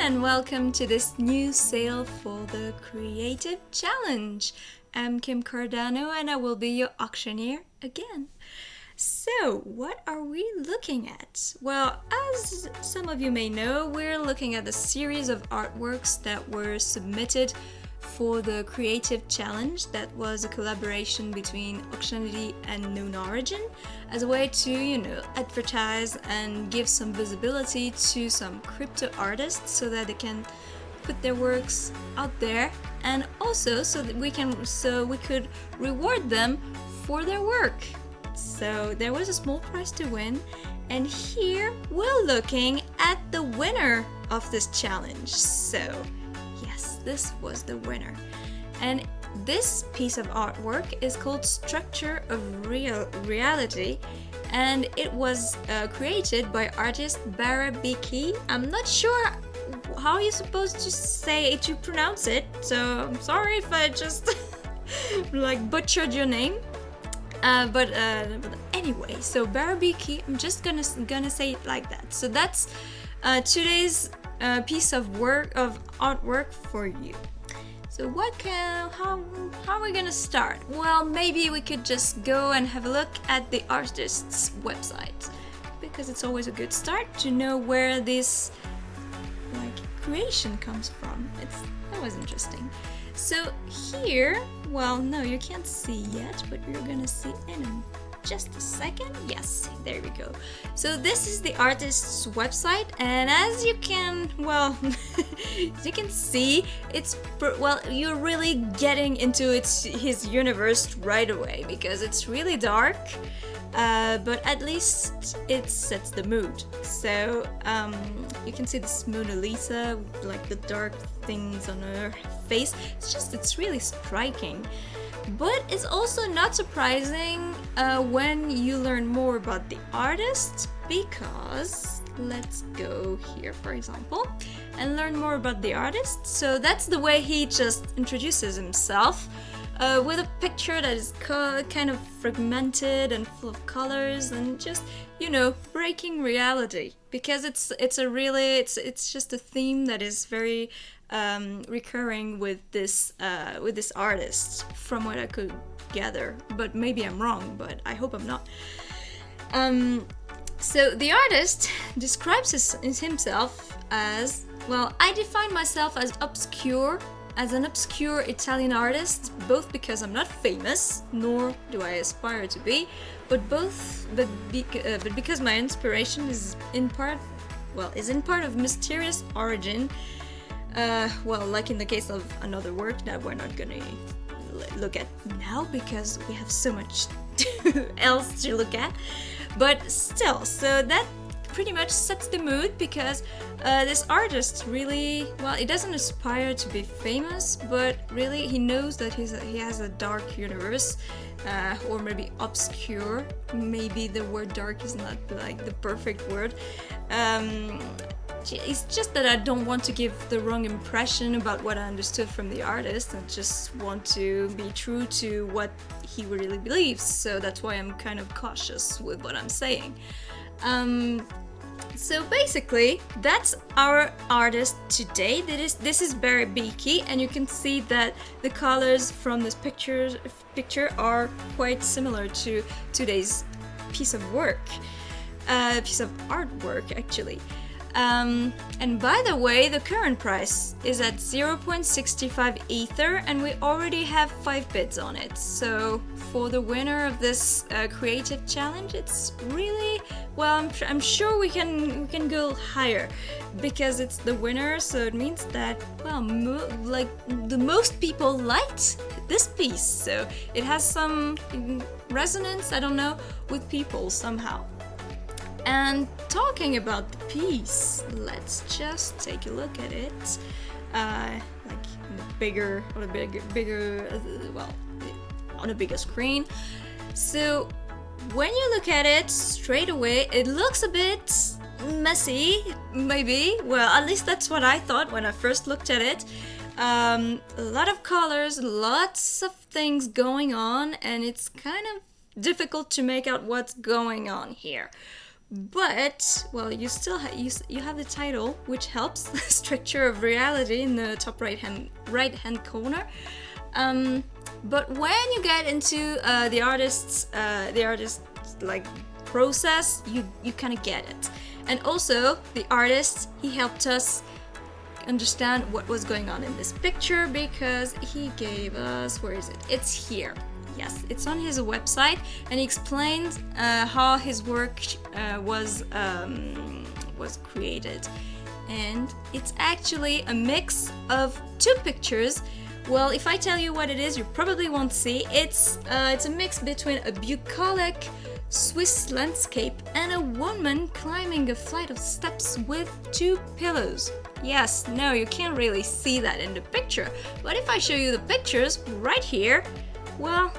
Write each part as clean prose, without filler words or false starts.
and welcome to this new sale for the Creative Challenge. I'm Kim Cardano and I will be your auctioneer again. So, what are we looking at? Well, as some of you may know, we're looking at a series of artworks that were submitted for the Creative Challenge. That was a collaboration between Auctionery and Known Origin as a way to, advertise and give some visibility to some crypto artists so that they can put their works out there, and also so that we could reward them for their work. So there was a small prize to win, and here we're looking at the winner of this challenge. So yes, this was the winner. And this piece of artwork is called Structure of Reality, and it was created by artist Barabeke. I'm not sure how you're supposed to pronounce it, so I'm sorry if I just butchered your name. But anyway, so Barabeke, I'm just gonna say it like that. So that's today's piece of artwork for you. So how are we gonna start? Well, maybe we could just go and have a look at the artist's website, because it's always a good start to know where this creation comes from. That was interesting. So here, well, no, you can't see yet, but you're gonna see in just a second. Yes, there we go. So this is the artist's website, and as you can, as you can see, you're really getting into his universe right away, because it's really dark. But at least it sets the mood. So you can see this Mona Lisa, like the dark things on her face. It's really striking. But it's also not surprising when you learn more about the artist, because let's go here, for example, and learn more about the artist. So that's the way he just introduces himself. With a picture that is kind of fragmented and full of colors, and just breaking reality, because it's just a theme that is very recurring with this artist, from what I could gather. But maybe I'm wrong, but I hope I'm not. So the artist describes himself as, well, I define myself as an obscure Italian artist, both because I'm not famous, nor do I aspire to be, but because my inspiration is in part of mysterious origin. Like in the case of another work that we're not gonna look at now, because we have so much else to look at. But still, so that pretty much sets the mood, because this artist really, he doesn't aspire to be famous, but really he knows that he has a dark universe, or maybe obscure. Maybe the word dark is not the perfect word. It's just that I don't want to give the wrong impression about what I understood from the artist. I just want to be true to what he really believes, so that's why I'm kind of cautious with what I'm saying. So basically, that's our artist today. This is Barabeke, and you can see that the colors from this picture are quite similar to today's piece of artwork, actually. And by the way, the current price is at 0.65 Ether, and we already have 5 bids on it. So for the winner of this creative challenge, it's really, I'm sure we can go higher, because it's the winner. So it means that the most people liked this piece, so it has some resonance, I don't know, with people somehow. And talking about the piece, let's just take a look at it, on a bigger screen. So when you look at it straight away, it looks a bit messy, maybe. Well, at least that's what I thought when I first looked at it. A lot of colors, lots of things going on, and it's kind of difficult to make out what's going on here. But well, you still you have the title, which helps. Structure of reality in the top right hand corner. But when you get into the artist's like process, you kind of get it. And also the artist, he helped us understand what was going on in this picture, because he gave us, where is it? It's here. Yes, it's on his website, and he explains how his work was created. And it's actually a mix of two pictures. Well, if I tell you what it is, you probably won't see. It's a mix between a bucolic Swiss landscape and a woman climbing a flight of steps with two pillows. Yes, no, you can't really see that in the picture. But if I show you the pictures right here, well,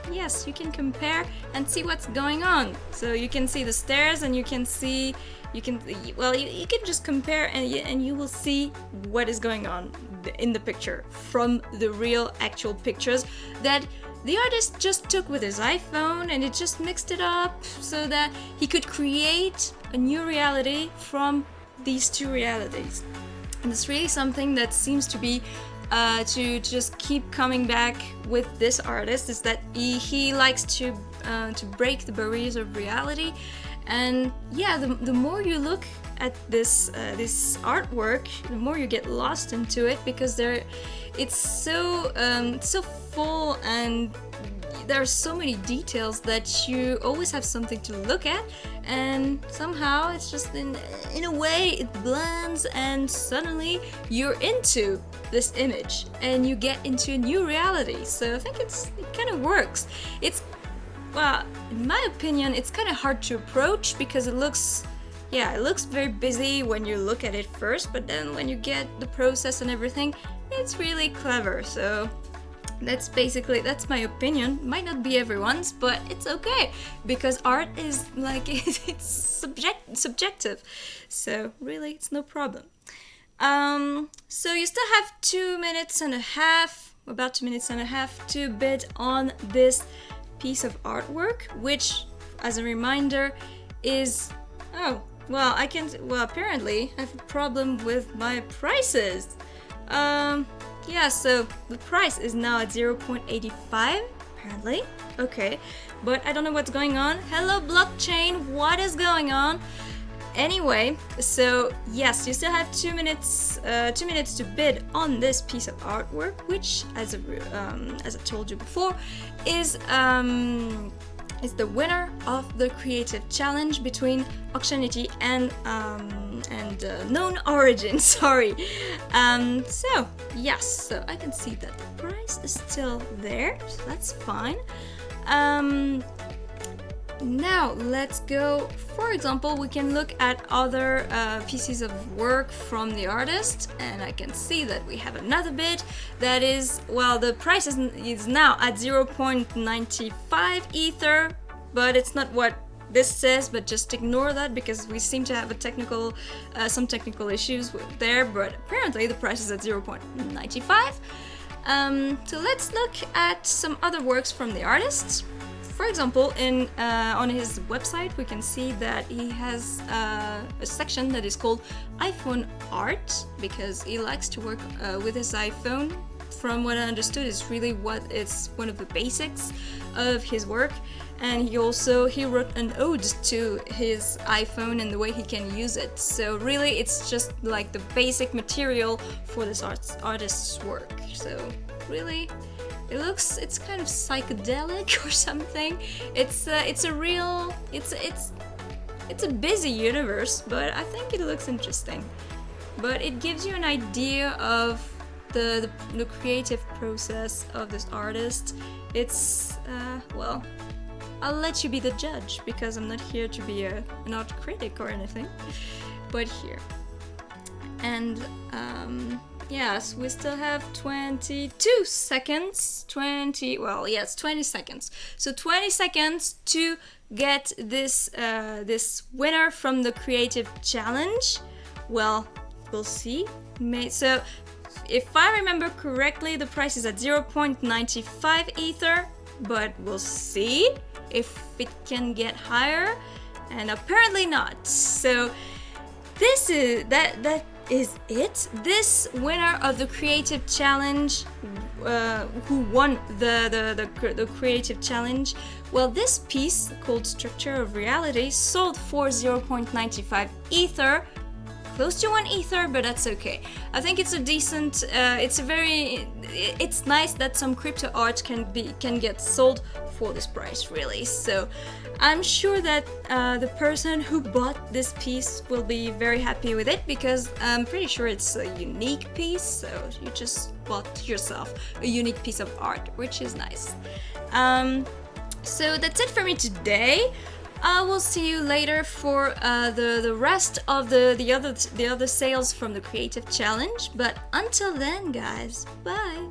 yes, you can compare and see what's going on. So you can see the stairs, and you can just compare, and you will see what is going on in the picture from the real actual pictures that the artist just took with his iPhone, and it just mixed it up so that he could create a new reality from these two realities. And it's really something that seems to be to just keep coming back with this artist, is that he likes to break the barriers of reality. And yeah, the more you look at this artwork, the more you get lost into it, because it's so full, and there are so many details that you always have something to look at, and somehow it's just in a way it blends, and suddenly you're into this image and you get into a new reality. So I think it kind of works. It's, well, in my opinion, it's kind of hard to approach, because it looks very busy when you look at it first, but then when you get the process and everything, it's really clever. So that's my opinion. Might not be everyone's, but it's okay, because art is like it's subjective. So really, it's no problem. So you still have about 2 minutes and a half to bid on this piece of artwork, which, as a reminder, is apparently I have a problem with my prices. So the price is now at 0.85 apparently. Okay, but I don't know what's going on. Hello blockchain, what is going on? Anyway, so yes, you still have 2 minutes to bid on this piece of artwork, which, as I told you before, is the winner of the creative challenge between Auctionity and Known Origin. Sorry. So I can see that the price is still there, so that's fine. Now let's go. For example, we can look at other pieces of work from the artist, and I can see that we have another bid that is, well, the price is now at 0.95 Ether, but it's not what this says, but just ignore that, because we seem to have some technical issues there, but apparently the price is at 0.95. So let's look at some other works from the artist. For example, on his website, we can see that he has a section that is called iPhone Art, because he likes to work with his iPhone. From what I understood, it's really it's one of the basics of his work. And he wrote an ode to his iPhone and the way he can use it. So really, it's just like the basic material for this artist's work. So really, it's kind of psychedelic or something. It's a busy universe, but I think it looks interesting. But it gives you an idea of the creative process of this artist. It's I'll let you be the judge, because I'm not here to be an art critic or anything. But here, and yes, we still have 22 seconds. 20 seconds. So 20 seconds to get this winner from the creative challenge. Well, we'll see. So if I remember correctly, the price is at 0.95 Ether, but we'll see if it can get higher. and apparently not. So this is that is it. This winner of the creative challenge, who won the creative challenge, well, this piece called Structure of Reality sold for 0.95 ether, close to 1 ether, but that's okay. I think it's a decent, it's nice that some crypto art can get sold for this price, really. So I'm sure that the person who bought this piece will be very happy with it, because I'm pretty sure it's a unique piece, so you just bought yourself a unique piece of art, which is nice. So that's it for me today. I will see you later for the rest of the other sales from the creative challenge. But until then, guys, bye.